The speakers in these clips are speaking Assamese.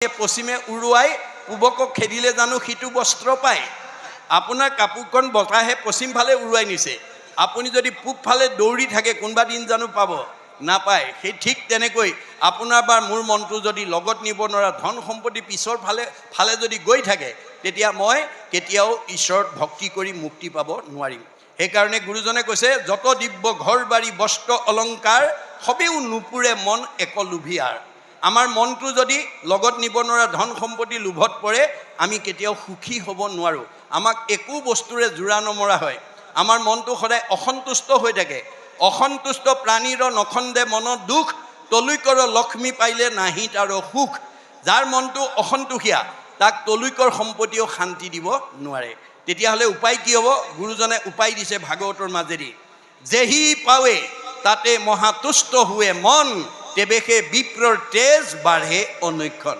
পশ্চিমে উৰুৱাই পূবকক খেদিলে জানো সিটো বস্ত্ৰ পায়। আপোনাৰ কাপোৰখন বতাহে পশ্চিম ফালে উৰুৱাই নিছে, আপুনি যদি পূব ফালে দৌৰি থাকে কোনোবা দিন জানো পাব? নাপায়। সেই ঠিক তেনেকৈ আপোনাৰ বা মোৰ মনটো যদি লগত নিব নোৱাৰা ধন সম্পত্তি পিছৰ ফালে যদি গৈ থাকে, তেতিয়া মই কেতিয়াও ঈশ্বৰত ভক্তি কৰি মুক্তি পাব নোৱাৰিম। সেইকাৰণে গুৰুজনে কৈছে, যত দিব্য ঘৰ বাৰী বস্ত্ৰ অলংকাৰ সবেও নুপুৰে মন এক লোভিয়াৰ। আমাৰ মনটো যদি লগত নিব নোৱাৰা ধন সম্পত্তি লোভত পৰে, আমি কেতিয়াও সুখী হ'ব নোৱাৰোঁ। আমাক একো বস্তুৰে জোৰা নমৰা হয়। আমাৰ মনটো সদায় অসন্তুষ্ট হৈ থাকে। অসন্তুষ্ট প্ৰাণীৰ নখন্দে মনৰ দুখ, তলুইকৰ লক্ষ্মী পাইলে নাহি তাৰ সুখ। যাৰ মনটো অসন্তোষীয়া তাক তলুইকৰ সম্পত্তিও শান্তি দিব নোৱাৰে। তেতিয়াহ'লে উপায় কি হ'ব? গুৰুজনে উপায় দিছে ভাগৱতৰ মাজেদি। যেহি পাৱে তাতে মহাতুষ্ট হুৱে মন, তেবেশে বিপ্ৰৰ তেজ বাঢ়ে অনৈক্ষণ।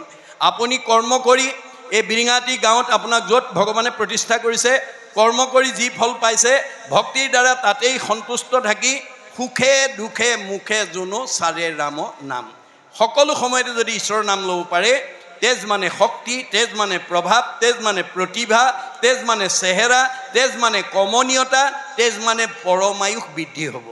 আপুনি কৰ্ম কৰি এই বিৰিঙাটি গাঁৱত আপোনাক য'ত ভগৱানে প্ৰতিষ্ঠা কৰিছে, কৰ্ম কৰি যি ফল পাইছে, ভক্তিৰ দ্বাৰা তাতেই সন্তুষ্ট থাকি সুখে দুখে মুখে জোনো চাৰে ৰাম নাম। সকলো সময়তে যদি ঈশ্বৰৰ নাম ল'ব পাৰে, তেজ মানে শক্তি, তেজ মানে প্ৰভাৱ, তেজ মানে প্ৰতিভা, তেজ মানে চেহেৰা, তেজ মানে কমনীয়তা, তেজ মানে পৰমায়ুস বৃদ্ধি হ'ব।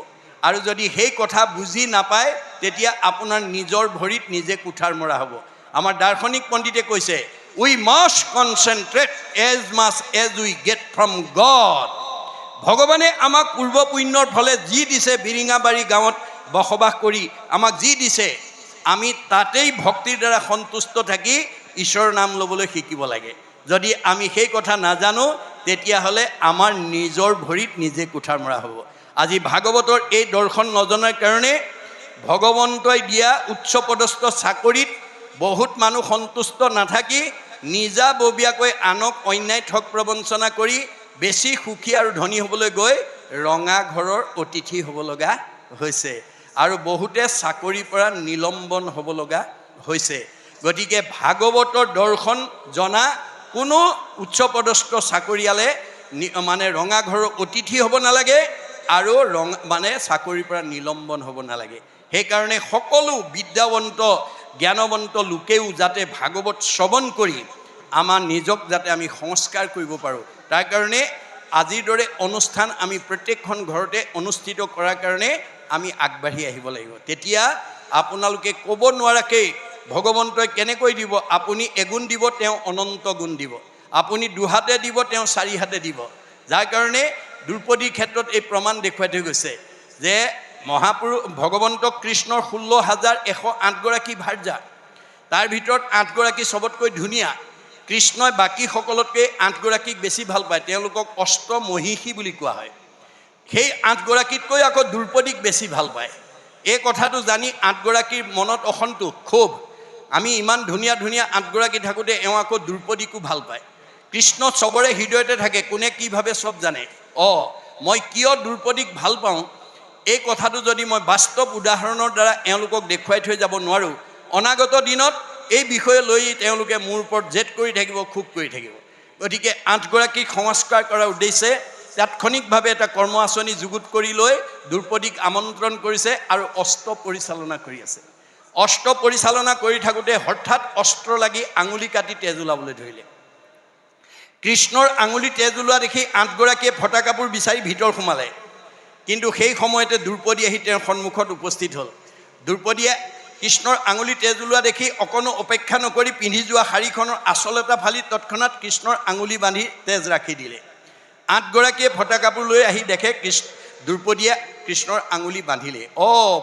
আৰু যদি সেই কথা বুজি নাপায়, তেতিয়া আপোনাৰ নিজৰ ভৰিত নিজে কুঠাৰ মৰা হ'ব। আমাৰ দাৰ্শনিক পণ্ডিতে কৈছে, we must concentrate as much as we get from God. ভগৱানে আমাক পূৰ্ব পুণ্যৰ ফলে যি দিছে, বিৰিঙাবাৰী গাঁৱত বসবাস কৰি আমাক যি দিছে, আমি তাতেই ভক্তিৰ দ্বাৰা সন্তুষ্ট থাকি ঈশ্বৰৰ নাম ল'বলৈ শিকিব লাগে। যদি আমি সেই কথা নাজানো, তেতিয়াহ'লে আমাৰ নিজৰ ভৰিত নিজে কুঠাৰ মৰা হ'ব। আজি ভাগৱতৰ এই দৰ্শন নজনাৰ কাৰণে ভগৱন্তই দিয়া উচ্চপদস্থ চাকৰিত বহুত মানুহ সন্তুষ্ট নাথাকি নিজাববীয়াকৈ আনক অন্যায় ঠগ প্ৰবঞ্চনা কৰি বেছি সুখী আৰু ধনী হ'বলৈ গৈ ৰঙা ঘৰৰ অতিথি হ'ব লগা হৈছে। আৰু বহুতে চাকৰিৰ পৰা নিলম্বন হ'ব লগা হৈছে। গতিকে ভাগৱতৰ দৰ্শন জনা কোনো উচ্চপদস্থ চাকৰিয়ালে মানে ৰঙা ঘৰৰ অতিথি হ'ব নালাগে আৰু চাকৰিৰ পৰা নিলম্বন হ'ব নালাগে। সেইকাৰণে সকলো বিদ্যাৱন্ত জ্ঞানৱন্ত লোকেও যাতে ভাগৱত শ্ৰৱণ কৰি আমাৰ নিজক যাতে আমি সংস্কাৰ কৰিব পাৰোঁ, তাৰ কাৰণে আজিৰ দৰে অনুষ্ঠান আমি প্ৰত্যেকখন ঘৰতে অনুষ্ঠিত কৰাৰ কাৰণে আমি আগবাঢ়ি আহিব লাগিব। তেতিয়া আপোনালোকে ক'ব নোৱাৰাকৈ ভগৱন্তই কেনেকৈ দিব। আপুনি এগুণ দিব, তেওঁ অনন্ত গুণ দিব। আপুনি দুহাতে দিব, তেওঁ চাৰি হাতে দিব। যাৰ কাৰণে দ্ৰৌপদীৰ ক্ষেত্ৰত এই প্ৰমাণ দেখুৱাই থৈ গৈছে যে মহাপুৰুষ ভগৱন্ত কৃষ্ণৰ 16,108 গৰাকী ভাৰ্যা, তাৰ ভিতৰত 8 গৰাকী চবতকৈ ধুনীয়া। কৃষ্ণই বাকী সকলতকৈ 8 গৰাকীক বেছি ভাল পায়, তেওঁলোকক অষ্টমহিষী বুলি কোৱা হয়। সেই 8 গৰাকীতকৈ আকৌ দ্ৰৌপদীক বেছি ভাল পায়। এই কথাটো জানি 8 গৰাকীৰ মনত অসন্তোষ, ক্ষোভ। আমি ইমান ধুনীয়া ধুনীয়া 8 গৰাকী থাকোঁতে এওঁ আকৌ দ্ৰৌপদীকো ভাল পায়। কৃষ্ণ চবৰে হৃদয়তে থাকে, কোনে কি ভাবে চব জানে। মই কিয় দ্ৰৌপদীক ভাল পাওঁ, এই কথাটো যদি মই বাস্তৱ উদাহৰণৰ দ্বাৰা এওঁলোকক দেখুৱাই থৈ যাব নোৱাৰোঁ, অনাগত দিনত এই বিষয়ে লৈ তেওঁলোকে মোৰ ওপৰত জেদ কৰি থাকিব, ক্ষোভ কৰি থাকিব। গতিকে 8 গৰাকীক সংস্কাৰ কৰাৰ উদ্দেশ্যে তাৎক্ষণিকভাৱে এটা কৰ্ম আঁচনি যুগুত কৰি লৈ দ্ৰৌপদীক আমন্ত্ৰণ কৰিছে আৰু অস্ত্ৰ পৰিচালনা কৰি আছে। অস্ত্ৰ পৰিচালনা কৰি থাকোঁতে হঠাৎ অস্ত্ৰ লাগি আঙুলি কাটি তেজ ওলাবলৈ ধৰিলে। কৃষ্ণৰ আঙুলি তেজ ওলোৱা দেখি 8 গৰাকীয়ে ফটা কাপোৰ বিচাৰি ভিতৰ সোমালে। কিন্তু সেই সময়তে দ্ৰৌপদী আহি তেওঁৰ সন্মুখত উপস্থিত হ'ল। দ্ৰৌপদীয়ে কৃষ্ণৰ আঙুলি তেজ ওলোৱা দেখি অকণো অপেক্ষা নকৰি পিন্ধি যোৱা শাৰীখনৰ আঁচল এটা ফালি তৎক্ষণাত কৃষ্ণৰ আঙুলি বান্ধি তেজ ৰাখি দিলে। 8 গৰাকীয়ে ফটা কাপোৰ লৈ আহি দেখে দ্ৰৌপদীয়ে কৃষ্ণৰ আঙুলি বান্ধিলে।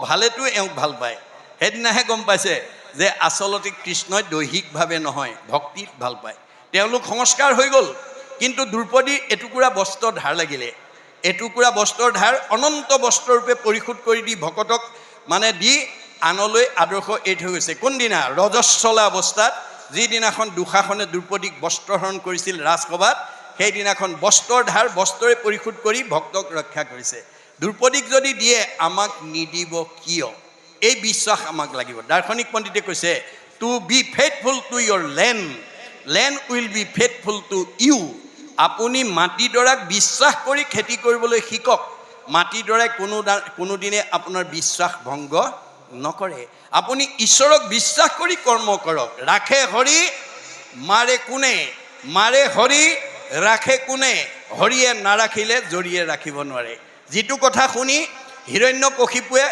ভালেতো এওঁক ভাল পায়। সেইদিনাহে গম পাইছে যে আচলতে কৃষ্ণই দৈহিকভাৱে নহয়, ভক্তিত ভাল পায়। তেওঁলোক সংস্কাৰ হৈ গ'ল, কিন্তু দ্ৰৌপদীৰ এটুকুৰা বস্ত্ৰ ধাৰ লাগিলে। এটুকুৰা বস্ত্ৰৰ ধাৰ অনন্ত বস্ত্ৰৰূপে পৰিশোধ কৰি দি ভকতক দি আনলৈ আদৰ্শ এৰি থৈ গৈছে। কোনদিনা? ৰজস্বলা অৱস্থাত, যিদিনাখন দুঃশাসনে দ্ৰৌপদীক বস্ত্ৰহৰণ কৰিছিল ৰাজসভাত, সেইদিনাখন বস্ত্ৰৰ ধাৰ বস্ত্ৰৰে পৰিশোধ কৰি ভক্তক ৰক্ষা কৰিছে। দ্ৰৌপদীক যদি দিয়ে, আমাক নিদিব কিয়? এই বিশ্বাস আমাক লাগিব। দাৰ্শনিক পণ্ডিতে কৈছে, to be faithful to your land will be faithful to you. আপুনি মাটিডৰাক বিশ্বাস কৰি খেতি কৰিবলৈ শিকক। মাটিডৰাই কোনোদিনে আপোনাৰ বিশ্বাস ভংগ নকৰে। আপুনি ঈশ্বৰক বিশ্বাস কৰি কৰ্ম কৰক। ৰাখে হৰি মাৰে কোনে, মাৰে হৰি ৰাখে কোনে, হৰিয়ে নাৰাখিলে জৰিয়ে ৰাখিব নোৱাৰে। যিটো কথা শুনি হিৰণ্যকশিপুৱে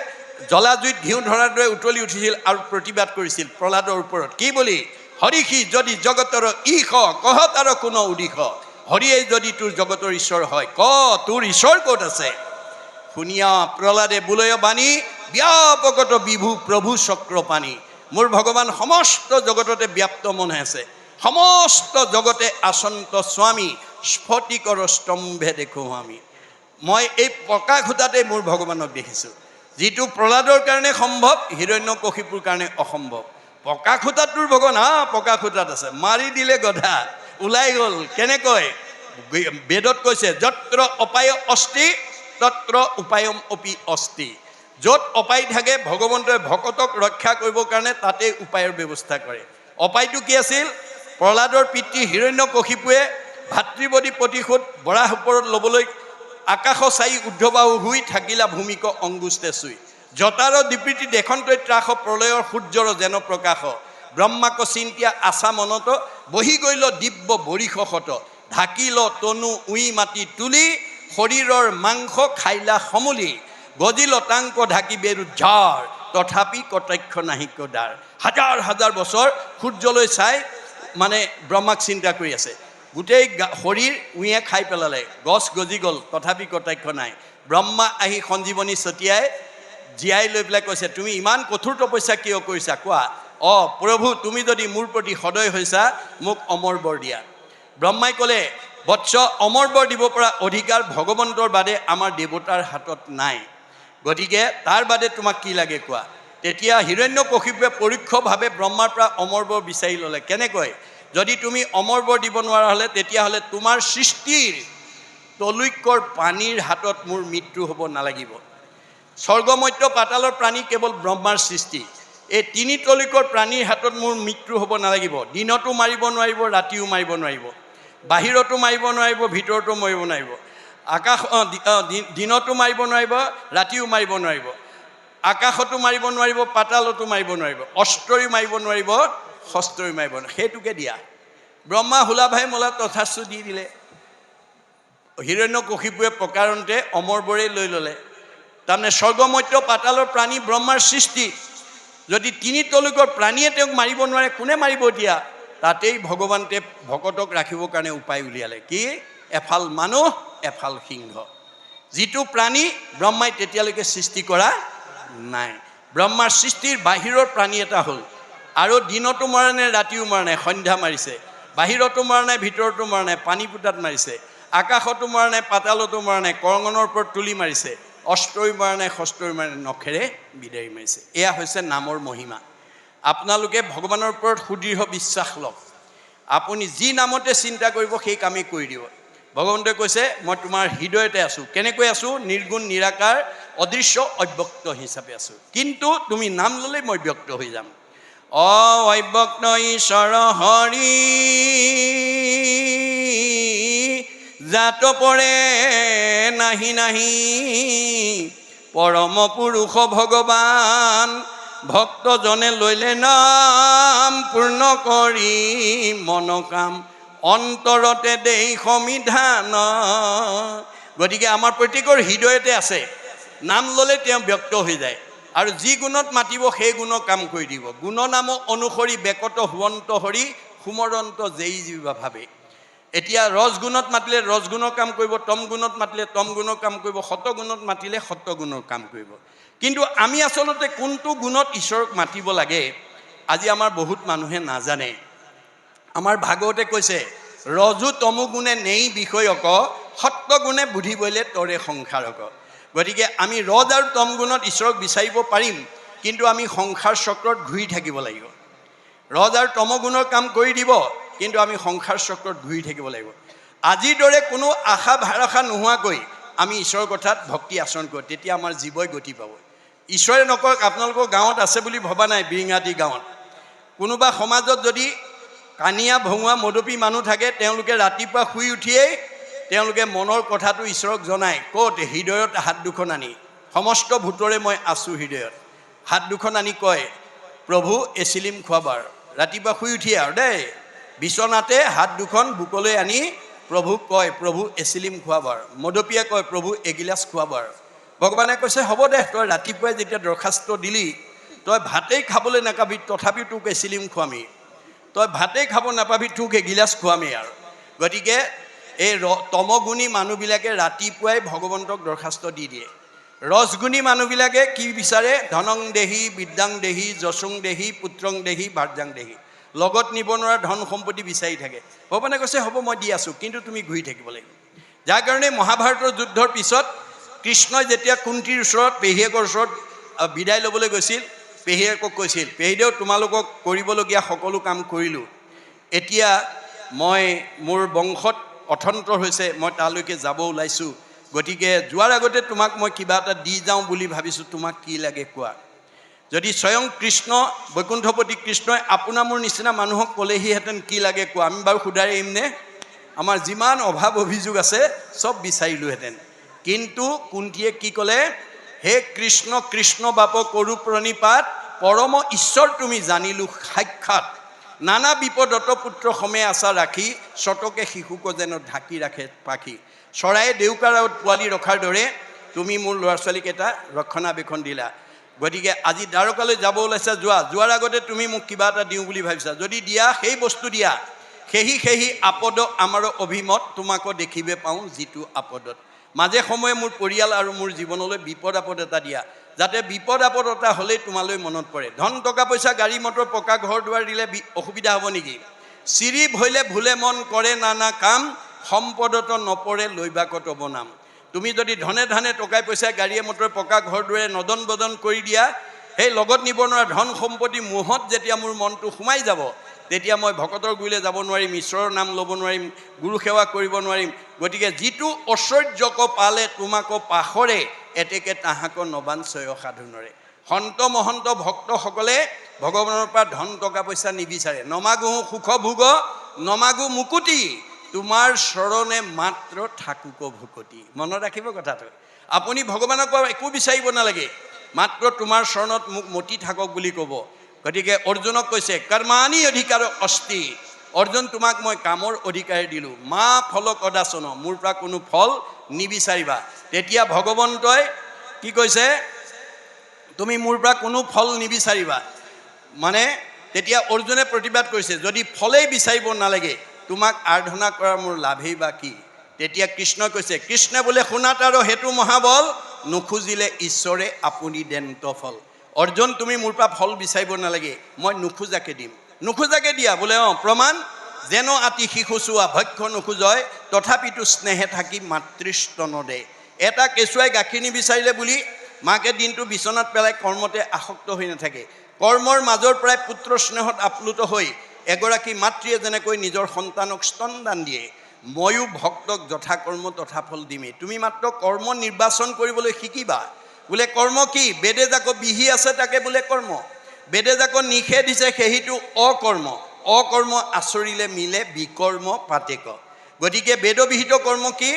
জলাজুইত ঘিউ ধৰাৰ দৰে উতলি উঠিছিল আৰু প্ৰতিবাদ কৰিছিল প্ৰহ্লাদৰ ওপৰত। কি বুলি? হৰিষি যদি জগতৰ ঈশ কহ তাৰ কোনো উদিশ। হৰিয়ে যদি তোৰ জগতৰ ঈশ্বৰ হয়, ক তোৰ ঈশ্বৰ ক'ত আছে? শুনিয়া প্ৰহ্লাদে বুলয় বাণী, ব্যাপকত বিভু প্ৰভু চক্ৰপাণী। মোৰ ভগৱান সমস্ত জগততে ব্যাপ্ত মনে আছে, সমস্ত জগতে আচন্ত স্বামী, স্ফটিকৰ স্তম্ভে দেখোঁ আমি। মই এই পকা খুঁটাতে মোৰ ভগৱানক দেখিছোঁ। যিটো প্ৰহ্লাদৰ কাৰণে সম্ভৱ, হিৰণ্যকশিপুৰ কাৰণে অসম্ভৱ। পকা খুঁটাত তোৰ ভগৱান, পকা খুঁটাত আছে। মাৰি দিলে গধা, ওলাই গ'ল। কেনেকৈ? বেদত কৈছে যত্ৰ অপায় অস্তি তত্ৰ উপায়ম অপি অস্তি। য'ত অপায় থাকে ভগৱন্তই ভকতক ৰক্ষা কৰিবৰ কাৰণে তাতেই উপায়ৰ ব্যৱস্থা কৰে। অপায়টো কি আছিল? প্ৰহ্লাদৰ পিতৃ হিৰণ্যকশিপুৱে ভাতৃবদী প্ৰতিশোধ বৰাহ ওপৰত ল'বলৈ আকাশ চাই উৰ্ধবাহু শুই থাকিলা ভূমিক অংগুষ্টে চুই। জটাৰ দ্বীপৃতি দেশন্তই ত্ৰাস প্ৰলয়ৰ সূৰ্যৰ যেন প্ৰকাশ। ব্ৰহ্মাক চিন্তিয়া আশা মনত বহি গৈল দিব্য বৰিষ শত। ঢাকিল তনু উই মাটি তুলি শৰীৰৰ মাংস খাইলা সমুলি। গজিল টাংক ঢাকি বেৰু ঝাৰ তথাপি কটাক্ষ নাহিক দাৰ। হাজাৰ হাজাৰ বছৰ সূৰ্যলৈ চাই মানে ব্ৰহ্মাক চিন্তা কৰি আছে। গোটেই শৰীৰ উঁয়ে খাই পেলালে, গছ গজি গ'ল, তথাপি কটাক্ষ নাই। ব্ৰহ্মা আহি সঞ্জীৱনী ছটিয়াই জীয়াই লৈ পেলাই কৈছে, তুমি ইমান কঠোৰ তপস্যা কিয় কৰিছা কোৱা? প্ৰভু, তুমি যদি মোৰ প্ৰতি সদয় হৈছা, মোক অমৰ বৰ দিয়া। ব্ৰহ্মাই ক'লে, বৎস, অমৰ বৰ দিব পৰা অধিকাৰ ভগৱন্তৰ বাদে আমাৰ দেৱতাৰ হাতত নাই, গতিকে তাৰ বাদে তোমাক কি লাগে কোৱা? তেতিয়া হিৰণ্যকশিপুৱে পৰোক্ষভাৱে ব্ৰহ্মাৰ পৰা অমৰ বৰ বিচাৰি ল'লে। কেনেকৈ? যদি তুমি অমৰ বৰ দিব নোৱাৰা হ'লে তেতিয়াহ'লে তোমাৰ সৃষ্টিৰ তলৈকৰ পানীৰ হাতত মোৰ মৃত্যু হ'ব নালাগিব। স্বৰ্গমধ্য পাতালৰ প্ৰাণী কেৱল ব্ৰহ্মাৰ সৃষ্টি। এই তিনি তলৈকৰ প্ৰাণীৰ হাতত মোৰ মৃত্যু হ'ব নালাগিব। দিনতো মাৰিব নোৱাৰিব, ৰাতিও মাৰিব নোৱাৰিব, বাহিৰতো মাৰিব নোৱাৰিব, ভিতৰতো মাৰিব নোৱাৰিব, আকাশ দিনতো মাৰিব নোৱাৰিব, ৰাতিও মাৰিব নোৱাৰিব, আকাশতো মাৰিব নোৱাৰিব, পাতালতো মাৰিব নোৱাৰিব, অস্ত্ৰও মাৰিব নোৱাৰিব, শস্ত্ৰও মাৰিব নোৱাৰিব। সেইটোকে দিয়া। ব্ৰহ্মা হোলা ভাই মোলা তথাস্তু দি দিলে। হিৰণ্যকশিপুৱে প্ৰকাৰণতে অমৰ বৰেই লৈ ল'লে। তাৰমানে স্বৰ্গমধ্য পাতালৰ প্ৰাণী ব্ৰহ্মাৰ সৃষ্টি। যদি তিনি তলৈকৰ প্ৰাণীয়ে তেওঁক মাৰিব নোৱাৰে, কোনে মাৰিব এতিয়া? তাতেই ভগৱানতে ভকতক ৰাখিবৰ কাৰণে উপায় উলিয়ালে। কি? এফাল মানুহ, এফাল সিংহ। যিটো প্ৰাণী ব্ৰহ্মাই তেতিয়ালৈকে সৃষ্টি কৰা নাই। ব্ৰহ্মাৰ সৃষ্টিৰ বাহিৰৰ প্ৰাণী এটা হ'ল, আৰু দিনতো মৰা নাই, ৰাতিও মৰা নাই, সন্ধ্যা মাৰিছে। বাহিৰতো মৰা নাই, ভিতৰতো মৰা নাই, পানী পোতাত মাৰিছে। আকাশতো মৰা নাই, পাতালতো মৰা নাই, কৰঙনৰ ওপৰত তুলি মাৰিছে। অস্ত্ৰই মৰা নাই, শস্ত্ৰই মৰা নাই, নখেৰে বিদাৰি মাৰিছে। এয়া হৈছে নামৰ মহিমা। আপোনালোকে ভগৱানৰ ওপৰত সুদৃঢ় বিশ্বাস লওক। আপুনি যি নামতে চিন্তা কৰিব সেই কামেই কৰি দিব। ভগৱন্তই কৈছে, মই তোমাৰ হৃদয়তে আছোঁ। কেনেকৈ আছোঁ? নিৰ্গুণ, নিৰাকাৰ, অদৃশ্য, অব্যক্ত হিচাপে আছোঁ। কিন্তু তুমি নাম ল'লেই মই ব্যক্ত হৈ যাম। অব্যক্ত ঈশ্বৰ হৰি জাত পৰে নাহি নাহি। পৰম পুৰুষ ভগৱান ভক্তজনে লৈলে নাম। পূৰ্ণ কৰি মন কাম অন্তৰতে দেই সমিধান। গতিকে আমাৰ প্ৰত্যেকৰ হৃদয়তে আছে। নাম ল'লে তেওঁ ব্যক্ত হৈ যায়, আৰু যি গুণত মাতিব সেই গুণৰ কাম কৰি দিব। গুণ নাম অনুসৰি বেকত হুৱন্ত হৰি সুমৰন্ত যেই জীৱা ভাবে। এতিয়া ৰজগুণত মাতিলে ৰজগুণৰ কাম কৰিব, তম গুণত মাতিলে তম গুণৰ কাম কৰিব, সতগুণত মাতিলে সতগুণৰ কাম কৰিব। কিন্তু আমি আচলতে কোনটো গুণত ঈশ্বৰক মাতিব লাগে আজি আমাৰ বহুত মানুহে নাজানে। আমাৰ ভাগৱতে কৈছে, ৰজু তমু গুণে নেই বিষয়ক, সত্যগুণে বুদ্ধি বলে তৰে সংসাৰক। গতিকে আমি ৰজ আৰু তম গুণত ঈশ্বৰক বিচাৰিব পাৰিম, কিন্তু আমি সংসাৰ চক্ৰত ঘূৰি থাকিব লাগিব। ৰজ আৰু তম গুণৰ কাম কৰি দিব, কিন্তু আমি সংসাৰ চক্ৰত ঘূৰি থাকিব লাগিব। আজিৰ দৰে কোনো আশা ভাৰসা নোহোৱাকৈ আমি ঈশ্বৰৰ কথাত ভক্তি আচৰণ কৰোঁ, তেতিয়া আমাৰ জীৱই গতি পাব। ঈশ্বৰে নকৰক, আপোনালোকৰ গাঁৱত আছে বুলি ভবা নাই, বিৰিঙাটি গাঁৱত কোনোবা সমাজত যদি কানিয়া ভঙুৱা মদপী মানুহ থাকে, তেওঁলোকে ৰাতিপুৱা শুই উঠিয়েই তেওঁলোকে মনৰ কথাটো ঈশ্বৰক জনায়। ক'ত? হৃদয়ত হাত দুখন আনি, সমস্ত ভূতৰে মই আছোঁ হৃদয়ত। হাত দুখন আনি কয় প্ৰভু এচিলিম খোৱাবাৰ ৰাতিপুৱা শুই উঠিয়ে আৰু দেই বিচনাতে হাত দুখন বুকলৈ আনি প্ৰভুক কয় প্ৰভু এচিলিম খোৱাবাৰ মদপীয়ে কয় প্ৰভু এগিলাচ খোৱাবাৰ ভগৱানে কৈছে হ'ব দে তই ৰাতিপুৱাই যেতিয়া দৰখাস্ত দিলি তই ভাতেই খাবলৈ নাপাবি তথাপিও তোক এচিলিম খুৱামি তই ভাতেই খাব নাপাবি তোক এগিলাচ খুৱামি আৰু গতিকে এই তমগুণী মানুহবিলাকে ৰাতিপুৱাই ভগৱন্তক দৰখাস্ত দি দিয়ে ৰজগুণী মানুহবিলাকে কি বিচাৰে ধনং দেহি বিদ্যাং দেহি যশং দেহি পুত্ৰং দেহি ভাৰ্যাং দেহি লগত নিব নোৱাৰা ধন সম্পত্তি বিচাৰি থাকে ভগৱানে কৈছে হ'ব মই দি আছোঁ কিন্তু তুমি ঘূৰি থাকিব লাগিব যাৰ কাৰণে মহাভাৰতৰ যুদ্ধৰ পিছত কৃষ্ণই যেতিয়া কুন্তীৰ ওচৰত পেহীয়েকৰ ওচৰত বিদায় ল'বলৈ গৈছিল পেহীয়েকক কৈছিল পেহীদেউ তোমালোকক কৰিবলগীয়া সকলো কাম কৰিলোঁ এতিয়া মই মোৰ বংশত অথন্তৰ হৈছে মই তালৈকে যাব ওলাইছোঁ গতিকে যোৱাৰ আগতে তোমাক মই কিবা এটা দি যাওঁ বুলি ভাবিছোঁ তোমাক কি লাগে কোৱা যদি স্বয়ং কৃষ্ণ বৈকুণ্ঠপতি কৃষ্ণই আপোনাৰ মোৰ নিচিনা মানুহক ক'লেহিহেঁতেন কি লাগে কোৱা আমি বাৰু শুধাই আহিমনে আমাৰ যিমান অভাৱ অভিযোগ আছে চব বিচাৰিলোহেঁতেন কিন্তু কুন্তীয়ে কি ক'লে হে কৃষ্ণ কৃষ্ণ বাপ কৰো প্ৰণিপাত পৰম ঈশ্বৰ তুমি জানিলোঁ সাক্ষাৎ নানা বিপদত পুত্ৰ সমে আশা ৰাখি শতকে শিশুক যেন ঢাকি ৰাখে পাখি চৰায়ে দেউকাৰত পোৱালি ৰখাৰ দৰে তুমি মোৰ ল'ৰা ছোৱালীকেইটা ৰক্ষণাবেক্ষণ দিলা গতিকে আজি দ্বাৰকালৈ যাব ওলাইছা যোৱাৰ আগতে তুমি মোক কিবা এটা দিওঁ বুলি ভাবিছা যদি দিয়া সেই বস্তু দিয়া সেহি আপদ আমাৰ অভিমত তোমাকো দেখিবে পাওঁ যিটো আপদত মাজে সময়ে মোৰ পৰিয়াল আৰু মোৰ জীৱনলৈ বিপদ আপদ এটা দিয়া যাতে বিপদ আপদ এটা হ'লেই তোমালৈ মনত পৰে ধন টকা পইচা গাড়ী মটৰ পকা ঘৰ দুৱাৰ দিলে অসুবিধা হ'ব নেকি চিৰি ভৈলে ভুলে মন কৰে নানা কাম সম্পদত নপৰে লৈবাকত বনাম তুমি যদি ধনে ধানে টকাই পইচাই গাড়ীয়ে মটৰ পকা ঘৰ দুৱাৰে নদন বদন কৰি দিয়া সেই লগত নিব নোৱাৰা ধন সম্পত্তি মোহত যেতিয়া মোৰ মনটো সোমাই যাব তেতিয়া মই ভকতৰ গুৰিলৈ যাব নোৱাৰিম ঈশ্বৰৰ নাম ল'ব নোৱাৰিম গুৰু সেৱা কৰিব নোৱাৰিম গতিকে যিটো ঐশ্বৰ্যক পালে তোমাকো পাখৰে এতেকে তাহাক নবাঞ্চয় সাধুনৰে সন্ত মহন্ত ভক্তসকলে ভগৱানৰ পৰা ধন টকা পইচা নিবিচাৰে নমাগো সুখ ভোগ নমাগো মুকুতি তোমাৰ চৰণে মাত্ৰ থাকুক ভুকতি মনত ৰাখিব কথাটো আপুনি ভগৱানক একো বিচাৰিব নালাগে মাত্ৰ তোমাৰ চৰণত মোক মতি থাকক বুলি ক'ব গতিকে অৰ্জুনক কৈছে কৰ্মাণি অধিকাৰ অস্তি অৰ্জুন তোমাক মই কামৰ অধিকাৰ দিলোঁ মা ফল কদাচন মোৰ পৰা কোনো ফল নিবিচাৰিবা তেতিয়া ভগৱন্তই কি কৈছে তুমি মোৰ পৰা কোনো ফল নিবিচাৰিবা মানে তেতিয়া অৰ্জুনে প্ৰতিবাদ কৰিছে যদি ফলেই বিচাৰিব নালাগে তোমাক আৰাধনা কৰাৰ মোৰ লাভেই বা কি তেতিয়া কৃষ্ণই কৈছে কৃষ্ণে বোলে শুনাত আৰু হেতু মহাবল নুখুজিলে ঈশ্বৰে আপুনি দেন্ত ফল অৰ্জুন তুমি মোৰ পৰা ফল বিচাৰিব নালাগে মই নুখোজাকে দিম নুখোজাকে দিয়া বোলে প্ৰমাণ যেন আতি শিশু চোৱা ভক্ষ নোখোজয় তথাপিতো স্নেহে থাকি মাতৃস্তনদে এটা কেঁচুৱাই গাখীৰ নিবিচাৰিলে বুলি মাকে দিনটো বিচনাত পেলাই কৰ্মতে আসক্ত হৈ নাথাকে কৰ্মৰ মাজৰ পৰাই পুত্ৰ স্নেহত আপ্লুত হৈ এগৰাকী মাতৃয়ে যেনেকৈ নিজৰ সন্তানক স্তনদান দিয়ে ময়ো ভক্তক যথাকৰ্ম তথা ফল দিমেই তুমি মাত্ৰ কৰ্ম নিৰ্বাচন কৰিবলৈ শিকিবা বোলে কৰ্ম কি বেদে যাক বিহি আছে তাকে বোলে কৰ্ম বেদে যাক নিষেধ দিছে সেইটো অকৰ্ম আচৰিলে মিলে বিকৰ্ম পাতেক গতিকে বেদবিহিত কৰ্ম কি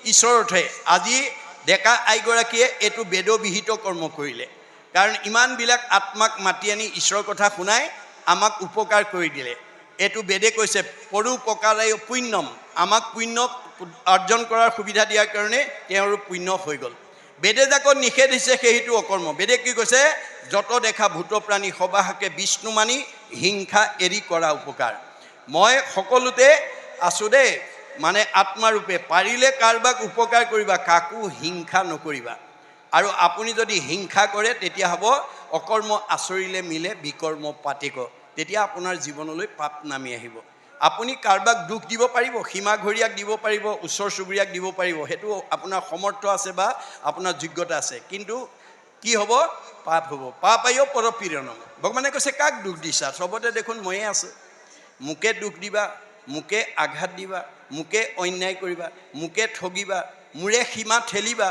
ঈশ্বৰতহে আজি ডেকা আইগৰাকীয়ে এইটো বেদবিহিত কৰ্ম কৰিলে কাৰণ ইমানবিলাক আত্মাক মাতি আনি ঈশ্বৰৰ কথা শুনাই আমাক উপকাৰ কৰি দিলে এইটো বেদে কৈছে পৰোপকাৰাই পুণ্যম আমাক পুণ্য অৰ্জন কৰাৰ সুবিধা দিয়াৰ কাৰণে তেওঁৰ পুণ্য হৈ গ'ল বেদে যাক নিষেধ দিছে সেইটো অকৰ্ম বেদে কি কৈছে যত দেখা ভূত প্ৰাণী সবাহাকে বিষ্ণু মানি হিংসা এৰি কৰা উপকাৰ মই সকলোতে আছোঁ দেই মানে আত্মাৰূপে পাৰিলে কাৰোবাক উপকাৰ কৰিবা কাকো হিংসা নকৰিবা আৰু আপুনি যদি হিংসা কৰে তেতিয়া হ'ব অকৰ্ম আচৰিলে মিলে বিকৰ্ম পাতেক তেতিয়া আপোনাৰ জীৱনলৈ পাপ নামি আহিব আপুনি কাৰোবাক দুখ দিব পাৰিব সীমাঘৰীয়াক দিব পাৰিব ওচৰ চুবুৰীয়াক দিব পাৰিব সেইটো আপোনাৰ সমৰ্থ আছে বা আপোনাৰ যোগ্যতা আছে কিন্তু কি হ'ব পাপ হ'ব পাপ আয়ো পৰপীড়নম ভগৱানে কৈছে কাক দুখ দিছা চবতে দেখোন ময়ে আছোঁ মোকে দুখ দিবা মোকে আঘাত দিবা মোকে অন্যায় কৰিবা মোকে ঠগিবা মোৰে সীমা ঠেলিবা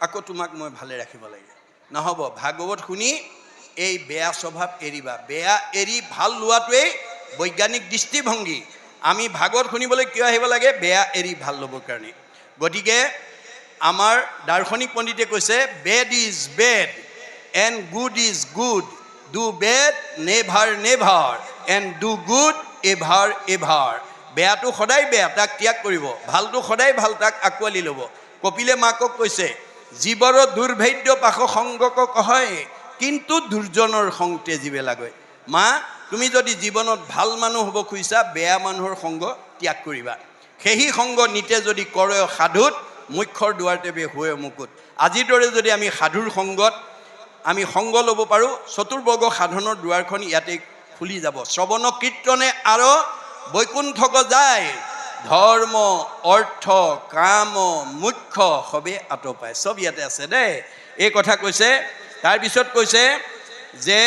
আকৌ তোমাক মই ভালে ৰাখিব লাগে নহ'ব ভাগৱত শুনি এই বেয়া স্বভাৱ এৰিবা বেয়া এৰি ভাল লোৱাটোৱেই বৈজ্ঞানিক দৃষ্টিভংগী আমি ভাগৱত শুনিবলৈ কিয় আহিব লাগে বেয়া এৰি ভাল ল'বৰ কাৰণে গতিকে আমাৰ দাৰ্শনিক পণ্ডিতে কৈছে bed is bed and good is good. Do bad never never and do good ever ever. বেয়াটো সদায় বেয়া, তাক ত্যাগ কৰিব, ভালটো সদায় ভাল, তাক আঁকোৱালি ল'ব। কপিলে মাকক কৈছে, জীৱৰ দুৰ্ভেদ্য পাশ সংগক কহয়, কিন্তু দুৰ্জনৰ সং তেজিবে লাগে। মা, তুমি যদি জীৱনত ভাল মানুহ হ'ব খুজিছা, বেয়া মানুহৰ সংগ ত্যাগ কৰিবা। সেই সংগ নিতে যদি কৰে সাধুত, মুখ্যৰ দুৱাৰতে বে হৈ মুকুত। আজিৰ দৰে যদি আমি সাধুৰ সংগত আমি সংগ ল'ব পাৰোঁ, চতুৰ্বৰ্গ সাধনৰ দুৱাৰখন ইয়াতে খুলি যাব। শ্ৰৱণ কীৰ্তনে আৰু বৈকুণ্ঠক যায়, ধৰ্ম অৰ্থ কাম মুখ্য সবে আঁতপায়। চব ইয়াতে আছে দেই, এই কথা কৈছে। তাৰপিছত কৈছে যে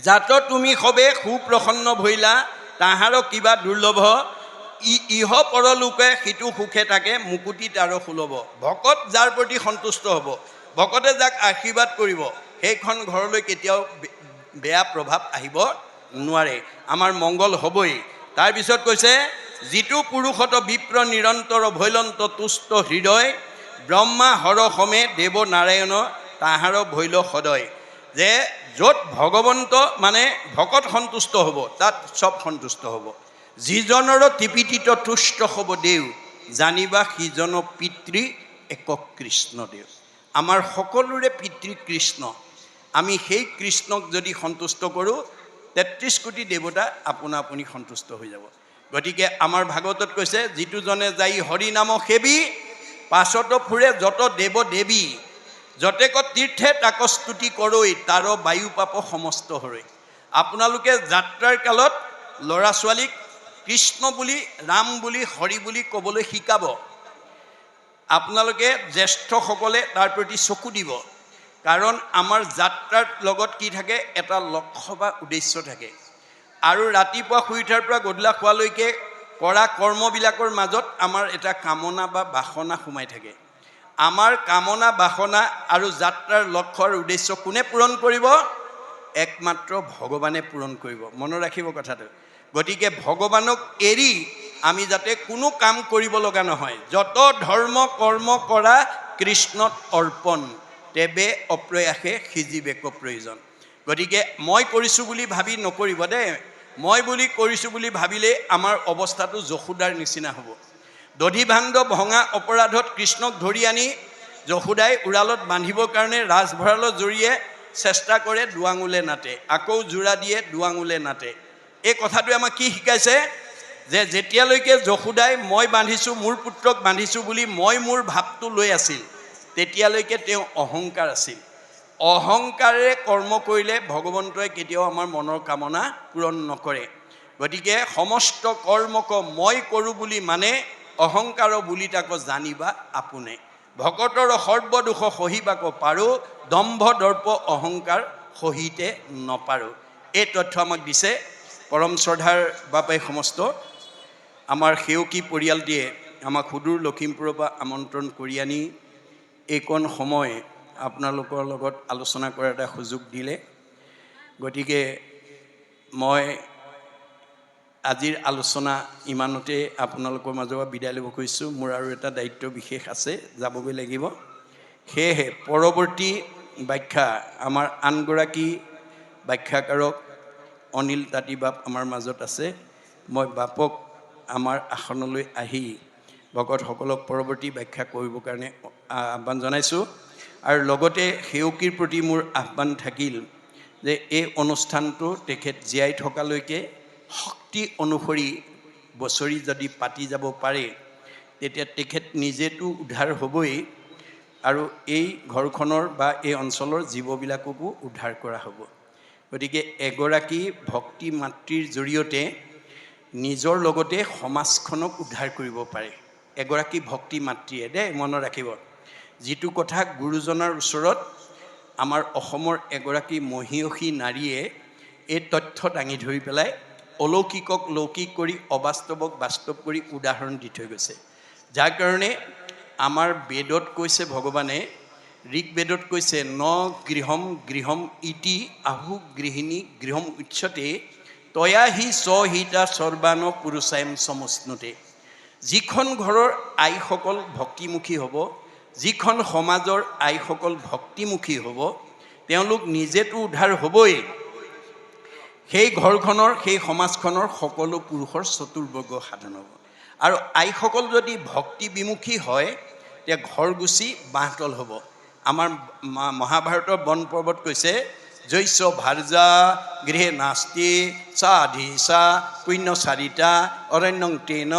জাত তুমি সবে সুপ্ৰসন্ন ভৈলা, তাহাৰ কিবা দুৰ্লভ, ইহ পৰলোকে সিটো সুখে থাকে, মুকুতি তাৰ সুলভ। ভকত যাৰ প্ৰতি সন্তুষ্ট হ'ব, ভকতে যাক আশীৰ্বাদ কৰিব, সেইখন ঘৰলৈ কেতিয়াও বেয়া প্ৰভাৱ আহিব নোৱাৰে, আমাৰ মংগল হ'বই। তাৰপিছত কৈছে যিটো পুৰুষত বিপ্ৰ নিৰন্তৰ ভৈলন্ত তুষ্ট হৃদয়, ব্ৰহ্মা হৰ সমে দেৱ নাৰায়ণ তাহাৰ ভৈল সদয়। যে য'ত ভগৱন্ত মানে ভকত সন্তুষ্ট হ'ব, তাত চব সন্তুষ্ট হ'ব। যিজনৰ ত্ৰিপিটিত তুষ্ট হ'ব দেউ, জানিবা সিজন পিতৃ একক কৃষ্ণ দেৱ। আমাৰ সকলোৰে পিতৃ কৃষ্ণ। আমি সেই কৃষ্ণক যদি সন্তুষ্ট কৰোঁ, ৩৩ কোটি দেৱতা আপোনা আপুনি সন্তুষ্ট হৈ যাব। গতিকে আমাৰ ভাগৱতত কৈছে, যিটো জনে যাই হৰি নাম সেৱী, পাছত ফুৰে যত দেৱ দেৱী, যতেক তীৰ্থে তাক স্তুতি কৰৈ, তাৰ বায়ু পাপ সমস্ত হৰৈ। আপোনালোকে যাত্ৰাৰ কালত ল'ৰা ছোৱালীক কৃষ্ণ বুলি, ৰাম বুলি, হৰি বুলি ক'বলৈ শিকাব। আপোনালোকে জ্যেষ্ঠসকলে তাৰ প্ৰতি চকু দিব। কাৰণ আমাৰ যাত্ৰাৰ লগত কি থাকে, এটা লক্ষ্য বা উদ্দেশ্য থাকে। আৰু ৰাতিপুৱা শুই উঠাৰ পৰা গধূলা খোৱালৈকে কৰা কৰ্মবিলাকৰ মাজত আমাৰ এটা কামনা বা বাসনা সোমাই থাকে। আমাৰ কামনা বাসনা আৰু যাত্ৰাৰ লক্ষ্য আৰু উদ্দেশ্য কোনে পূৰণ কৰিব? একমাত্ৰ ভগৱানে পূৰণ কৰিব। মনত ৰাখিব কথাটো। গতিকে ভগৱানক এৰি আমি যাতে কোনো কাম কৰিব লগা নহয়। যত ধৰ্ম কৰ্ম কৰা কৃষ্ণত অৰ্পণ, তেবে অপ্ৰয়াসে সিজিবেক প্ৰয়োজন। গতিকে মই কৰিছোঁ বুলি ভাবি নকৰিব দেই। মই বুলি কৰিছোঁ বুলি ভাবিলে আমাৰ অৱস্থাটো যশোদাৰ নিচিনা হ'ব। দধিভাণ্ড ভঙা অপৰাধত কৃষ্ণক ধৰি আনি যশোদাই উৰালত বান্ধিবৰ কাৰণে ৰাজভঁৰালৰ জৰিয়ে চেষ্টা কৰে, দুৱাঙুলে নাটে, আকৌ জোৰা দিয়ে, দুৱাঙুলে নাটে। এই কথাটোৱে আমাক কি শিকাইছে? যে যেতিয়ালৈকে যশোদাই মই বান্ধিছোঁ, মোৰ পুত্ৰক বান্ধিছোঁ বুলি মই মোৰ ভাৱটো লৈ আছিল, তেতিয়ালৈকে তেওঁ অহংকাৰ আছিল। অহংকাৰেৰে কৰ্ম কৰিলে ভগৱন্তই কেতিয়াও আমাৰ মনৰ কামনা পূৰণ নকৰে। গতিকে সমস্ত কৰ্মক মই কৰোঁ বুলি মানে অহংকাৰ বুলি তাক জানিবা আপোনে। ভকতৰ সৰ্বদোষ সহিবাক পাৰোঁ, দম্ভ দৰ্প অহংকাৰ সহিতে নপাৰোঁ। এই তথ্য আমাক দিছে পৰম শ্ৰদ্ধাৰ বাপাই সমস্ত আমাৰ সেউকী পৰিয়ালটিয়ে আমাক সুদূৰ লখিমপুৰৰ পৰা আমন্ত্ৰণ কৰি আনি এইকণ সময় আপোনালোকৰ লগত আলোচনা কৰাৰ এটা সুযোগ দিলে। গতিকে মই আজিৰ আলোচনা ইমানতে আপোনালোকৰ মাজৰ পৰা বিদায় ল'ব খুজিছোঁ। মোৰ আৰু এটা দায়িত্ব বিশেষ আছে, যাবগৈ লাগিব। সেয়েহে পৰৱৰ্তী ব্যাখ্যা আমাৰ আনগৰাকী ব্যাখ্যাকাৰক অনিল তাঁতী বাপ আমাৰ মাজত আছে। মই বাপক আমাৰ আসনলৈ আহি ভকতসকলক পৰৱৰ্তী ব্যাখ্যা কৰিবৰ কাৰণে আহ্বান জনাইছোঁ। আৰু লগতে সেউকীৰ প্ৰতি মোৰ আহ্বান থাকিল যে এই অনুষ্ঠানটো তেখেত জীয়াই থকালৈকে শক্তি অনুসৰি বছৰি যদি পাতি যাব পাৰে, তেতিয়া তেখেত নিজেতো উদ্ধাৰ হ'বই, আৰু এই ঘৰখনৰ বা এই অঞ্চলৰ জীৱবিলাককো উদ্ধাৰ কৰা হ'ব। গতিকে এগৰাকী ভক্তি মাতৃৰ জৰিয়তে নিজৰ লগতে সমাজখনক উদ্ধাৰ কৰিব পাৰে। এগৰাকী ভক্তি মাতৃয়ে দেই, মনত ৰাখিব। যিটো কথা গুৰুজনাৰ ওচৰত আমাৰ অসমৰ এগৰাকী মহিয়সী নাৰীয়ে এই তথ্য দাঙি ধৰি পেলাই অলৌকিকক লৌকিক কৰি অবাস্তৱক বাস্তৱ কৰি উদাহৰণ দি থৈ গৈছে। যাৰ কাৰণে আমাৰ বেদত কৈছে, ভগৱানে ঋগ্বেদত কৈছে, ন গৃহম গৃহম ইতি আহু গৃহিণী গৃহম উচ্যতে তয়া হি স্বহিতা সৰ্বান পুৰুষায়ম সমস্নুতে। যিখন ঘৰৰ আইসকল ভক্তিমুখী হ'ব, যিখন সমাজৰ আইসকল ভক্তিমুখী হ'ব, তেওঁলোক নিজেতো উদ্ধাৰ হ'বই, সেই ঘৰখনৰ সেই সমাজখনৰ সকলো পুৰুষৰ চতুৰ্বৰ্গ সাধন হ'ব। আৰু আইসকল যদি ভক্তি বিমুখী হয় তেতিয়া ঘৰ গুচি বাঁহতল হ'ব। আমাৰ মহাভাৰতৰ বন পৰ্বত কৈছে জৈস্য ভাৰ্যা গৃহে নাস্তি চাধিচা পুণ্য চাৰিতা অৰণ্যং তেন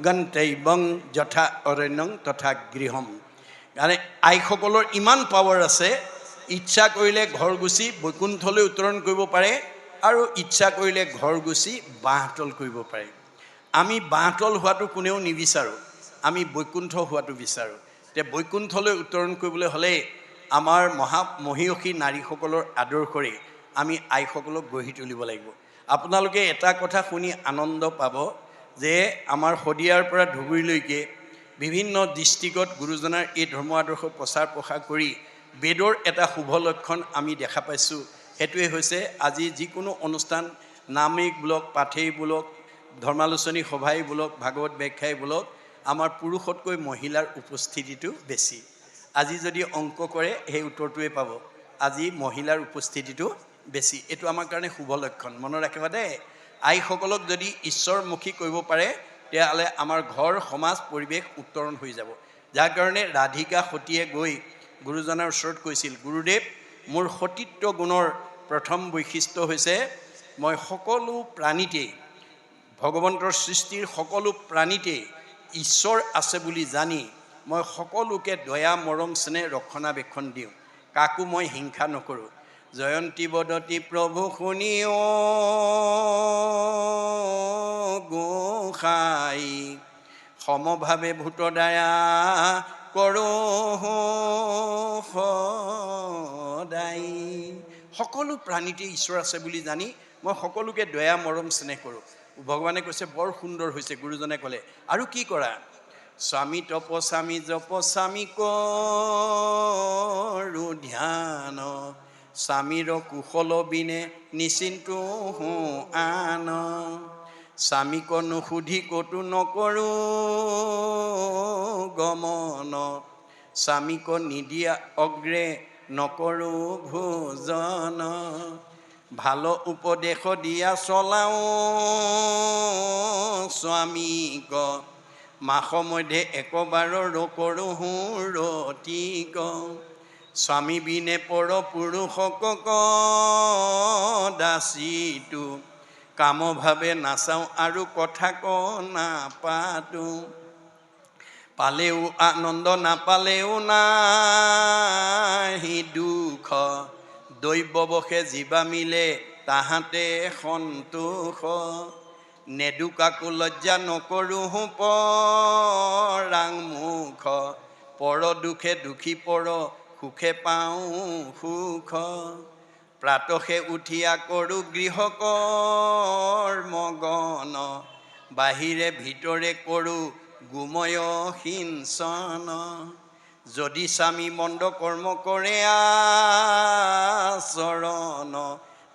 গন্তব্যং যথা অৰণ্যং তথা গৃহম। মানে আইসকলৰ ইমান পাৱাৰ আছে, ইচ্ছা কৰিলে ঘৰ গুচি বৈকুণ্ঠলৈ উত্তৰণ কৰিব পাৰে আৰু ইচ্ছা কৰিলে ঘৰ গুচি বাঁহতল কৰিব পাৰে। আমি বাঁহতল হোৱাটো কোনেও নিবিচাৰোঁ, আমি বৈকুণ্ঠ হোৱাটো বিচাৰোঁ। এতিয়া বৈকুণ্ঠলৈ উত্তৰণ কৰিবলৈ হ'লে আমাৰ মহীয়সী নাৰীসকলৰ আদৰ্শৰে আমি আইসকলক গঢ়ি তুলিব লাগিব। আপোনালোকে এটা কথা শুনি আনন্দ পাব যে আমাৰ শদিয়াৰ পৰা ধুবুৰীলৈকে বিভিন্ন ডিষ্ট্ৰিক্টত গুৰুজনাৰ এই ধৰ্ম আদৰ্শ প্ৰচাৰ প্ৰসাৰ কৰি বেদৰ এটা শুভ লক্ষণ আমি দেখা পাইছোঁ। সেইটোৱে হৈছে আজি যিকোনো অনুষ্ঠান, নামেই বোলক, পাঠেই বোলক, ধৰ্মালোচনী সভাই বোলক, ভাগৱত ব্যাখ্যাই বোলক, আমাৰ পুৰুষতকৈ মহিলাৰ উপস্থিতিটো বেছি। আজি যদি অংক কৰে সেই উত্তৰটোৱে পাব, আজি মহিলাৰ উপস্থিতিটো বেছি। এইটো আমাৰ কাৰণে শুভ লক্ষণ, মনত ৰাখিবা দেই। আইসকলক যদি ঈশ্বৰমুখী কৰিব পাৰে তেতিয়াহ'লে আমাৰ ঘৰ সমাজ পৰিৱেশ উত্তৰণ হৈ যাব। যাৰ কাৰণে ৰাধিকা সতীয়ে গৈ গুৰুজনাৰ ওচৰত কৈছিল, গুৰুদেৱ মোৰ সতীত্ব গুণৰ প্ৰথম বৈশিষ্ট্য হৈছে মই সকলো প্ৰাণীতেই, ভগৱন্তৰ সৃষ্টিৰ সকলো প্ৰাণীতেই ঈশ্বৰ আছে বুলি জানি মই সকলোকে দয়া মৰম স্নেহ ৰক্ষণাবেক্ষণ দিওঁ, কাকো মই হিংসা নকৰোঁ। জয়ন্তী বদতি প্ৰভু শুনি গোসাই সমভাৱে ভূত দয়া কৰোঁ সদায়। সকলো প্ৰাণীতে ঈশ্বৰ আছে বুলি জানি মই সকলোকে দয়া মৰম স্নেহ কৰোঁ। ভগৱানে কৈছে বৰ সুন্দৰ হৈছে। গুৰুজনে ক'লে আৰু কি কৰা? স্বামী তপস্বামী জপস্বামী কৰোঁ ধ্যান, স্বামীৰ কুশল বিনে নিচিন্তু হওঁ আন, স্বামীক নুসুধি ক'তো নকৰোঁ গমন, স্বামীক নিদিয়া অগ্ৰে নকৰোঁ ভোজন, ভাল উপদেশ দিয়া চলাওঁ স্বামীক, মাস মধ্যে একবাৰৰ কৰোঁ ৰতিক, স্বামী বিনে পৰ পুৰুষক দাসীটো, কামভাৱে নাচাওঁ আৰু কথা নাপাতোঁ, পালেও আনন্দ নাপালেও নাহি দুখ, দৈৱবশে জীৱা মিলে তাহাঁতে সন্তোষ, নেদুকাকো লজ্জা নকৰোঁ পৰাং মুখ, পৰ দুখে দুখী পৰ সুখে পাওঁ সুখ, প্ৰাতসে উঠিয়া কৰোঁ গৃহ কৰ্মগণ, বাহিৰে ভিতৰে কৰোঁ গোময় সিঞ্চন, যদি স্বামী মন্দ কৰ্ম কৰে আচৰণ,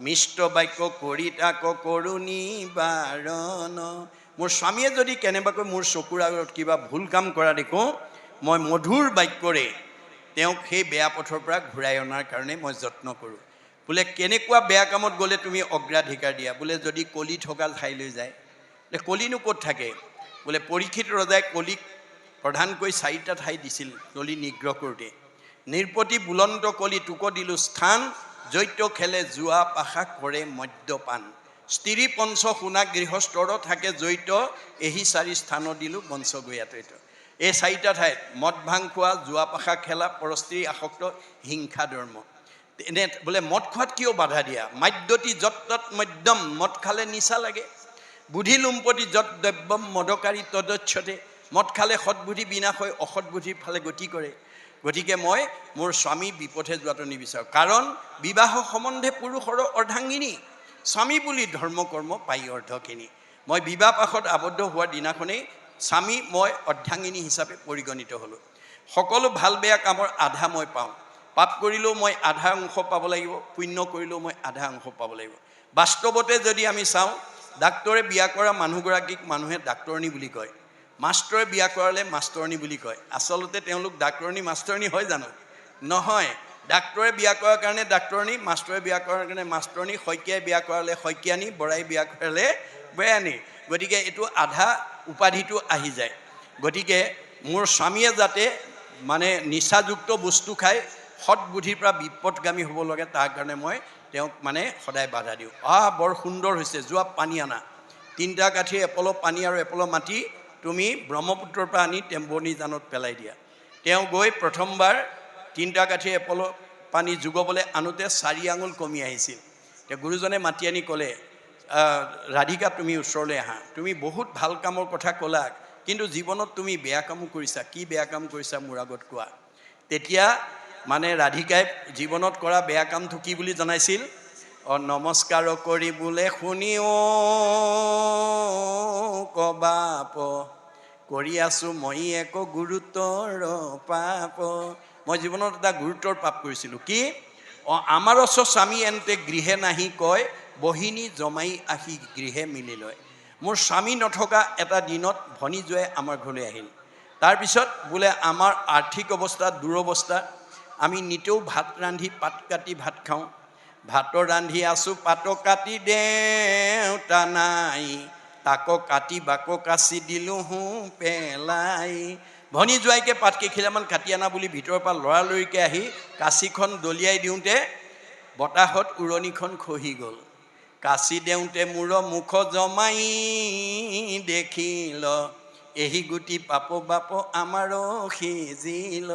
মিষ্ট বাক্য কৰি তাক কৰোঁ নিবাৰণ। মোৰ স্বামীয়ে যদি কেনেবাকৈ মোৰ চকুৰ আগত কিবা ভুল কাম কৰা দেখোঁ, মই মধুৰ বাক্যৰে তেওঁক সেই বেয়া পথৰ পৰা ঘূৰাই অনাৰ কাৰণে মই যত্ন কৰোঁ। বোলে কেনেকুৱা বেয়া কামত গ'লে তুমি অগ্ৰাধিকাৰ দিয়া? বোলে যদি কলি থকা ঠাইলৈ যায়, বোলে কলিনো ক'ত থাকে? বোলে পৰীক্ষিত ৰজাই কলিক প্ৰধানকৈ 4টা ঠাই দিছিল কলি নিগ্ৰহ কৰোঁতে। নিৰ্পতি বুলন্ত কলি তোক দিলোঁ স্থান, জৈত্য খেলে জুৱা পাশা কৰে মদ্যপান, স্ত্ৰী পঞ্চ সোণা গৃহস্থৰ থাকে জৈত্য, এহি 4 স্থান দিলোঁ বংশ গয়াতৈত। এই 4টা ঠাইত মদ ভাং খোৱা, জুৱা পাশা খেলা, পৰস্ত্ৰী আসক্ত, হিংসা ধৰ্ম। এনে বোলে মদ খোৱাত কিয় বাধা দিয়া? মাদ্যতি যত তৎ মদ্যম, মদ খালে নিচা লাগে। বুদ্ধি লুম্পতি যত দ্ৰব্যম মদকাৰী তদচ্ছতে, মদ খালে সৎবুদ্ধি বিনাশ হৈ অসৎ বুদ্ধিৰ ফালে গতি কৰে। গতিকে মই মোৰ স্বামী বিপথে যোৱাটো নিবিচাৰোঁ, কাৰণ বিবাহ সম্বন্ধে পুৰুষৰ অৰ্ধাংগিনী, স্বামী বুলি ধৰ্ম কৰ্ম পাই অৰ্ধখিনি। মই বিবাহ পাশত আবদ্ধ হোৱাৰ দিনাখনেই স্বামী মই অৰ্ধাংগিনী হিচাপে পৰিগণিত হ'লোঁ। সকলো ভাল বেয়া কামৰ আধা মই পাওঁ। পাপ কৰিলেও মই আধা অংশ পাব লাগিব, পুণ্য কৰিলেও মই আধা অংশ পাব লাগিব। বাস্তৱতে যদি আমি চাওঁ, ডাক্তৰে বিয়া কৰা মানুহগৰাকীক মানুহে ডাক্তৰণী বুলি কয়, মাষ্টৰে বিয়া কৰালে মাষ্টৰণী বুলি কয়। আচলতে তেওঁলোক ডাক্তৰণী মাষ্টৰণী হয় জানো? নহয়, ডাক্তৰে বিয়া কৰাৰ কাৰণে ডাক্তৰণী, মাষ্টৰে বিয়া কৰাৰ কাৰণে মাষ্টৰণী, শইকীয়াই বিয়া কৰালে শইকীয়ানী, বৰাই বিয়া কৰালে বয়ানী। গতিকে এইটো আধা উপাধিটো আহি যায়। গতিকে মোৰ স্বামীয়ে যাতে মানে নিচাযুক্ত বস্তু খাই সৎবুদ্ধিৰ পৰা বিপদগামী হ'ব লাগে, তাৰ কাৰণে মই তেওঁক মানে সদায় বাধা দিওঁ। বৰ সুন্দৰ হৈছে, যোৱা পানী আনা, 3টা কাঠি এপল' পানী আৰু এপল' মাটি তুমি ব্ৰহ্মপুত্ৰৰ পৰা আনি টেম্বনী জানত পেলাই দিয়া। তেওঁ গৈ প্ৰথমবাৰ 3টা কাঠি এপল' পানী যোগাবলৈ আনোতে 4 আঙুল কমি আহিছিল। তেওঁ গুৰুজনে মাতি আনি ক'লে, ৰাধিকা তুমি ওচৰলৈ আহা, তুমি বহুত ভাল কামৰ কথা ক'লা, কিন্তু জীৱনত তুমি বেয়া কামো কৰিছা, কি বেয়া কাম কৰিছা মোৰ আগত কোৱা। তেতিয়া মানে ৰাধিকাই জীৱনত কৰা বেয়া কামটো কি বুলি জনাইছিল? নমস্কাৰ কৰি বোলে শুনিও কবাপ, কৰি আছোঁ মই একো গুৰুত্বৰ পাপ। মই জীৱনত এটা গুৰুত্বৰ পাপ কৰিছিলোঁ। কি? আমাৰ স্বামী এন্তে গৃহে নাহি কয়, বহিনী জমাই আহি গৃহে মিলি লয়। মোৰ স্বামী নথকা এটা দিনত ভনী জোৱাই আমাৰ ঘৰলৈ আহিল। তাৰপিছত বোলে আমাৰ আৰ্থিক অৱস্থা দুৰৱস্থা, আমি নিতেও ভাত ৰান্ধি পাত কাটি ভাত খাওঁ। ভাতৰ ৰান্ধি আছোঁ পাত কাটি দেউতা নাই, তাকো কাটি বাকো কাচি দিলোঁ পেলাই। ভনী জোৱাইকে পাত কেইখিলামান কাটি আনা বুলি ভিতৰৰ পৰা লৰালৰিকৈ আহি কাঁচিখন দলিয়াই দিওঁতে বতাহত উৰণিখন খহি গ'ল। কাচি দেওঁতে মূৰ মুখ জমাই দেখিল, এহি গুটি পাপ বাপ আমাৰো সিজিল।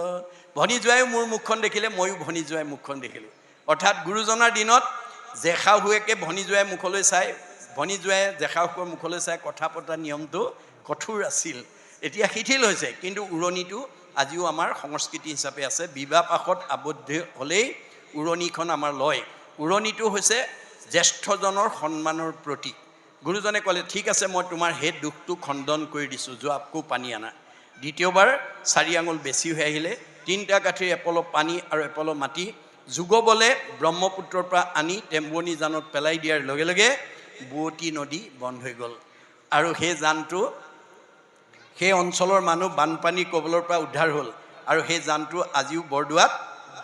ভনী জোৱাইও মোৰ মুখখন দেখিলে, ময়ো ভনী জোৱাই মুখখন দেখিলোঁ। অৰ্থাৎ গুৰুজনাৰ দিনত জেশাহুৱেকে ভনী জোৱাই মুখলৈ চাই, ভনী জোৱাই জেশাহুকৰ মুখলৈ চাই কথা পতা নিয়মটো কঠোৰ আছিল। এতিয়া শিথিল হৈছে, কিন্তু উৰণিটো আজিও আমাৰ সংস্কৃতি হিচাপে আছে। বিবাহ পাশত আবদ্ধ হ'লেই উৰণিখন আমাৰ লয়। উৰণিটো হৈছে জ্যেষ্ঠজনৰ সন্মানৰ প্ৰতীক। গুৰুজনে ক'লে, ঠিক আছে মই তোমাৰ সেই দুখটো খণ্ডন কৰি দিছোঁ, যোৱা আকৌ পানী আনা। দ্বিতীয়বাৰ 4 আঙুল বেছি হৈ আহিলে, 3টা কাঠিৰ এপল' পানী আৰু এপল' মাটি যোগবলে ব্ৰহ্মপুত্ৰৰ পৰা আনি টেম্বনী জানত পেলাই দিয়াৰ লগে লগে বোৱতী নদী বন্ধ হৈ গ'ল। আৰু সেই জানটো, সেই অঞ্চলৰ মানুহ বানপানীৰ কবলৰ পৰা উদ্ধাৰ হ'ল। আৰু সেই জানটো আজিও বৰদোৱাত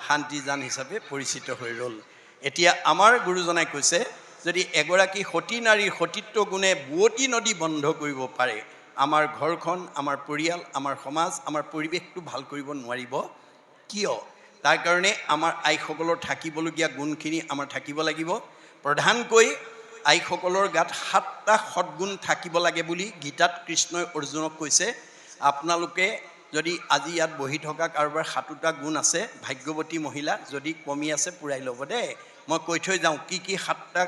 শান্তিজান হিচাপে পৰিচিত হৈ ৰ'ল। এতিয়া আমাৰ গুৰুজনাই কৈছে, যদি এগৰাকী সতী নাৰীৰ সতীত্ব গুণে বোৱতী নদী বন্ধ কৰিব পাৰে, আমাৰ ঘৰখন, আমাৰ পৰিয়াল, আমাৰ সমাজ, আমাৰ পৰিৱেশটো ভাল কৰিব নোৱাৰিব কিয়? তাৰ কাৰণে আমাৰ আইসকলৰ থাকিবলগীয়া গুণখিনি আমাৰ থাকিব লাগিব। প্ৰধানকৈ আইসকলৰ গাত 7টা সৎগুণ থাকিব লাগে বুলি গীতাত কৃষ্ণই অৰ্জুনক কৈছে। আপোনালোকে যদি আজি ইয়াত বহি থকা কাৰোবাৰ 7টা গুণ আছে, ভাগ্যৱতী মহিলা, যদি কমি আছে পূৰাই ল'ব দেই। মই কৈ থৈ যাওঁ কি কি 7টা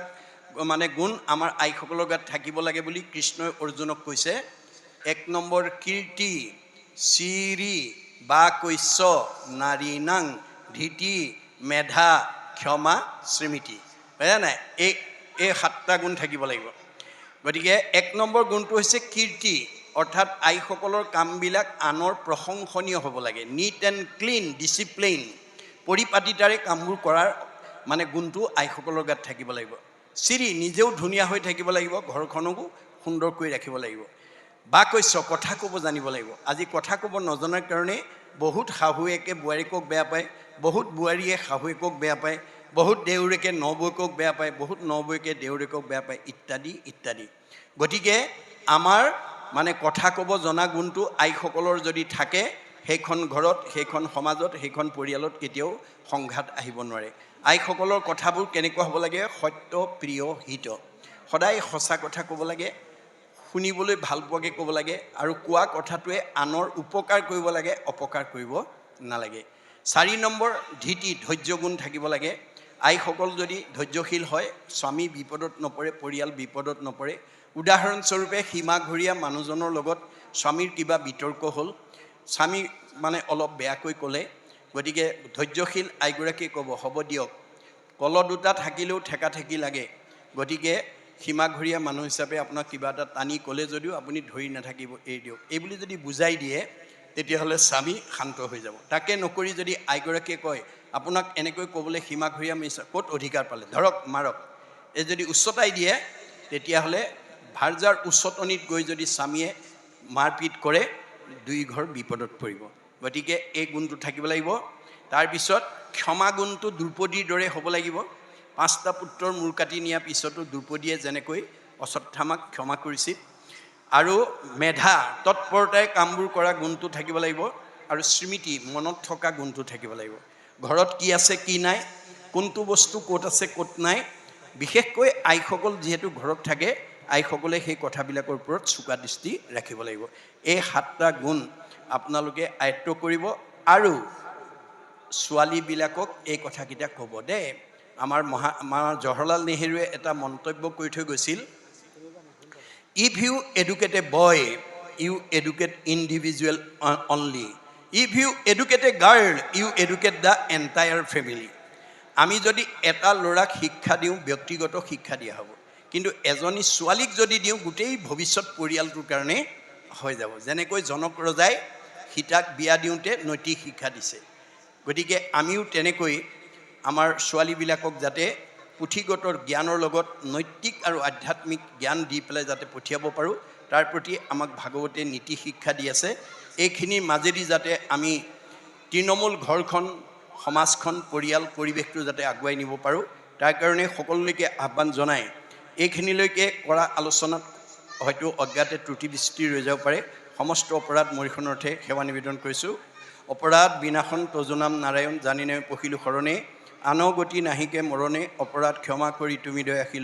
মানে গুণ আমাৰ আইসকলৰ গাত থাকিব লাগে বুলি কৃষ্ণই অৰ্জুনক কৈছে। 1 নম্বৰ কীৰ্তি, চিৰি বা কৈশ্য, নাৰী নাং, ধীতি, মেধা, ক্ষমা, স্মৃতি। বুজা নাই? এই 7টা গুণ থাকিব লাগিব। গতিকে 1 নম্বৰ গুণটো হৈছে কীৰ্তি, অৰ্থাৎ আইসকলৰ কামবিলাক আনৰ প্ৰশংসনীয় হ'ব লাগে। নিট এণ্ড ক্লিন, ডিচিপ্লিন, পৰিপাটিতাৰে কামবোৰ কৰাৰ মানে গুণটো আইসকলৰ গাত থাকিব লাগিব। চিৰি, নিজেও ধুনীয়া হৈ থাকিব লাগিব, ঘৰখনকো সুন্দৰ কৰি ৰাখিব লাগিব। বা কৈশ্য, কথা ক'ব জানিব লাগিব। আজি কথা ক'ব নজনাৰ কাৰণে বহুত শাহুৱেকে বোৱাৰীকক বেয়া পায়, বহুত বোৱাৰীয়ে শাহুৱেকক বেয়া পায়, বহুত দেউৰেকে নবৌকক বেয়া পায়, বহুত নবৌকে দেউৰেকক বেয়া পায়, ইত্যাদি ইত্যাদি। গতিকে আমাৰ মানে কথা ক'ব জনা গুণটো আইসকলৰ যদি থাকে, সেইখন ঘৰত, সেইখন সমাজত, সেইখন পৰিয়ালত কেতিয়াও সংঘাত আহিব নোৱাৰে। আইসকলৰ কথাবোৰ কেনেকুৱা হ'ব লাগে? সত্য, প্ৰিয়, হিত। সদায় সঁচা কথা ক'ব লাগে, শুনিবলৈ ভাল পোৱাকৈ ক'ব লাগে, আৰু কোৱা কথাটোৱে আনৰ উপকাৰ কৰিব লাগে, অপকাৰ কৰিব নালাগে। 4 নম্বৰ ধীতি, ধৈৰ্য গুণ থাকিব লাগে। আইসকল যদি ধৈৰ্যশীল হয়, স্বামী বিপদত নপৰে, পৰিয়াল বিপদত নপৰে। উদাহৰণস্বৰূপে সীমাঘৰীয়া মানুহজনৰ লগত স্বামীৰ কিবা বিতৰ্ক হ'ল, স্বামী মানে অলপ বেয়াকৈ ক'লে, গতিকে ধৈৰ্যশীল আইগৰাকীয়ে ক'ব, হ'ব দিয়ক, কল 2টা থাকিলেও ঠেকা ঠেকি লাগে, গতিকে সীমাঘৰীয়া মানুহ হিচাপে আপোনাক কিবা এটা টানি ক'লে যদিও আপুনি ধৰি নাথাকিব, এৰি দিয়ক, এই বুলি যদি বুজাই দিয়ে, তেতিয়াহ'লে স্বামী শান্ত হৈ যাব। তাকে নকৰি যদি আইগৰাকীয়ে কয়, আপোনাক এনেকৈ ক'বলৈ সীমাঘৰীয়া মিছা ক'ত অধিকাৰ পালে, ধৰক মাৰক, এই যদি উচ্চতাই দিয়ে, তেতিয়াহ'লে ভাৰ্জাৰ উচ্চতনিত গৈ যদি স্বামীয়ে মাৰপিট কৰে, 2 ঘৰ বিপদত পৰিব। গতিকে এই গুণটো থাকিব লাগিব। তাৰপিছত ক্ষমা গুণটো দ্ৰুপদীৰ দৰে হ'ব লাগিব। 5টা পুত্ৰৰ মূৰ কাটি নিয়াৰ পিছতো দ্ৰুপদীয়ে যেনেকৈ অশ্বত্থামাক ক্ষমা কৰিছিল, আৰু মেধা তৎপৰতাই কামবোৰ কৰা গুণটো থাকিব লাগিব, আৰু স্মৃতি মনত থকা গুণটো থাকিব লাগিব। ঘৰত কি আছে কি নাই, কোনটো বস্তু ক'ত আছে ক'ত নাই, বিশেষকৈ আইসকল যিহেতু ঘৰত থাকে, আইসকলে সেই কথাবিলাকৰ ওপৰত চোকা দৃষ্টি ৰাখিব লাগিব। এই 7টা গুণ আপোনালোকে আয়ত্ব কৰিব, আৰু ছোৱালীবিলাকক এই কথাকেইটা ক'ব দেই। আমাৰ জৱাহৰলাল নেহৰুৱে এটা মন্তব্য কৰি থৈ গৈছিল, if you educate a boy you educate individual only, if you educate a girl you educate the entire family. আমি যদি এটা ল'ৰাক শিক্ষা দিওঁ, ব্যক্তিগত শিক্ষা দিয়া হ'ব, কিন্তু এজনী ছোৱালীক যদি দিওঁ, গোটেই ভৱিষ্যত পৰিয়ালটোৰ কাৰণে হৈ যাব। যেনেকৈ জনক ৰজাই সীতাক বিয়া দিওঁতে নৈতিক শিক্ষা দিছে, গতিকে আমিও তেনেকৈ আমাৰ ছোৱালীবিলাকক যাতে পুথিগত জ্ঞানৰ লগত নৈতিক আৰু আধ্যাত্মিক জ্ঞান দি পেলাই যাতে পঠিয়াব পাৰোঁ, তাৰ প্ৰতি আমাক ভাগৱতে নীতি শিক্ষা দি আছে। এইখিনিৰ মাজেদি যাতে আমি তৃণমূল ঘৰখন, সমাজখন, পৰিয়াল, পৰিৱেশটো যাতে আগুৱাই নিব পাৰোঁ, তাৰ কাৰণে সকলোলৈকে আহ্বান জনাই এইখিনিলৈকে কৰা আলোচনাত হয়তো অজ্ঞাতে ত্ৰুটি বিস্তৃতি ৰৈ যাব পাৰে। সমস্ত অপৰাধ মৰিষণৰ অৰ্থে সেৱা নিবেদন কৰিছোঁ। অপৰাধ বিনাশন তজুনাম নাৰায়ণ, জানি নাই পঢ়িলোঁ শৰণে, আনগতি নাহিকে মৰণে, অপৰাধ ক্ষমা কৰি তুমি দয়াশীল